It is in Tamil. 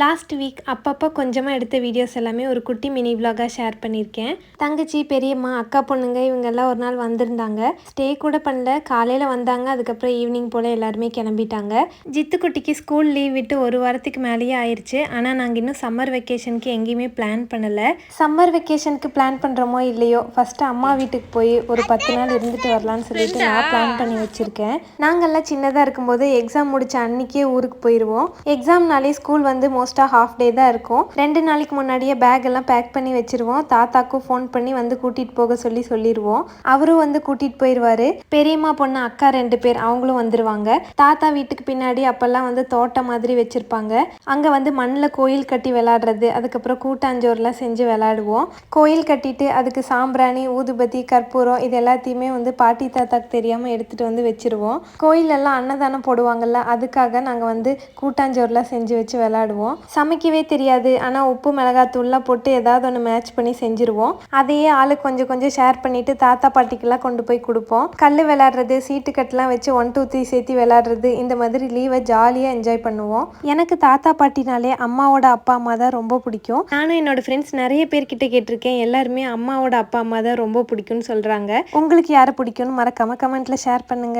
லாஸ்ட் வீக் அப்பப்போ கொஞ்சமாக எடுத்த வீடியோஸ் எல்லாமே ஒரு குட்டி மினி விலாகாக ஷேர் பண்ணியிருக்கேன். தங்கச்சி, பெரியம்மா, அக்கா பொண்ணுங்க இவங்கெல்லாம் ஒரு நாள் வந்திருந்தாங்க. ஸ்டே கூட பண்ணல, காலையில் வந்தாங்க. அதுக்கப்புறம் ஈவினிங் போல் எல்லாருமே கிளம்பிட்டாங்க. ஜித்துக்குட்டிக்கு ஸ்கூல் லீவ் விட்டு ஒரு வாரத்துக்கு மேலேயே ஆயிடுச்சு. ஆனால் நாங்கள் இன்னும் சம்மர் வெக்கேஷனுக்கு எங்கேயுமே பிளான் பண்ணலை. சம்மர் வெக்கேஷனுக்கு பிளான் பண்ணுறோமோ இல்லையோ, ஃபஸ்ட்டு அம்மா வீட்டுக்கு போய் ஒரு 10 நாள் இருந்துட்டு வரலான்னு சொல்லிட்டு நான் பிளான் பண்ணி வச்சுருக்கேன். நாங்கள்லாம் சின்னதாக இருக்கும்போது எக்ஸாம் முடித்த அன்றைக்கே ஊருக்கு போயிடுவோம். எக்ஸாம்னாலே ஸ்கூல் வந்து மோஸ்ட்டாக ஹாஃப் டே தான் இருக்கும். 2 நாளைக்கு முன்னாடியே பேக் எல்லாம் பேக் பண்ணி வச்சிருவோம். தாத்தாக்கும் ஃபோன் பண்ணி வந்து கூட்டிகிட்டு போக சொல்லிடுவோம். அவரும் வந்து கூட்டிகிட்டு போயிடுவார். பெரியம்மா பொண்ணு அக்கா 2 பேர் அவங்களும் வந்துடுவாங்க. தாத்தா வீட்டுக்கு பின்னாடி அப்போல்லாம் வந்து தோட்டம் மாதிரி வச்சுருப்பாங்க. அங்கே வந்து மண்ணில் கோயில் கட்டி விளையாடுறது, அதுக்கப்புறம் கூட்டாஞ்சோறுலாம் செஞ்சு விளையாடுவோம். கோயில் கட்டிட்டு அதுக்கு சாம்பிராணி, ஊதுபத்தி, கற்பூரம் இது எல்லாத்தையுமே வந்து பாட்டி தாத்தாக்கு தெரியாமல் எடுத்துகிட்டு வந்து வச்சுருவோம். கோயிலெல்லாம் அன்னதானம் போடுவாங்கள்ல, அதுக்காக நாங்கள் வந்து கூட்டாஞ்சோறுலாம் செஞ்சு வச்சு விளையாடுவோம். சமைக்கவே தெரியாது, ஆனால் உப்பு மிளகாத்தூள்லாம் போட்டு ஏதாவது ஒன்று மேட்ச் பண்ணி செஞ்சுருவோம். அதையே ஆளுக்கு கொஞ்சம் கொஞ்சம் ஷேர் பண்ணிவிட்டு தாத்தா பாட்டிக்கெல்லாம் கொண்டு போய் கொடுப்போம். கல் விளையாடுறது, சீட்டுக்கட்டெலாம் வச்சு 1 2 3 சேர்த்து விளையாடுறது, இந்த மாதிரி லீவை ஜாலியாக என்ஜாய் பண்ணுவோம். எனக்கு தாத்தா பாட்டினாலே அம்மாவோட அப்பா அம்மா தான் ரொம்ப பிடிக்கும். நானும் என்னோடய ஃப்ரெண்ட்ஸ் நிறைய பேர்கிட்ட கேட்டிருக்கேன். எல்லாருமே அம்மாவோட அப்பா அம்மா தான் ரொம்ப பிடிக்கும்னு சொல்கிறாங்க. உங்களுக்கு யாரை பிடிக்கும்னு மறக்காமல் கமெண்ட்டில் ஷேர் பண்ணுங்கள்.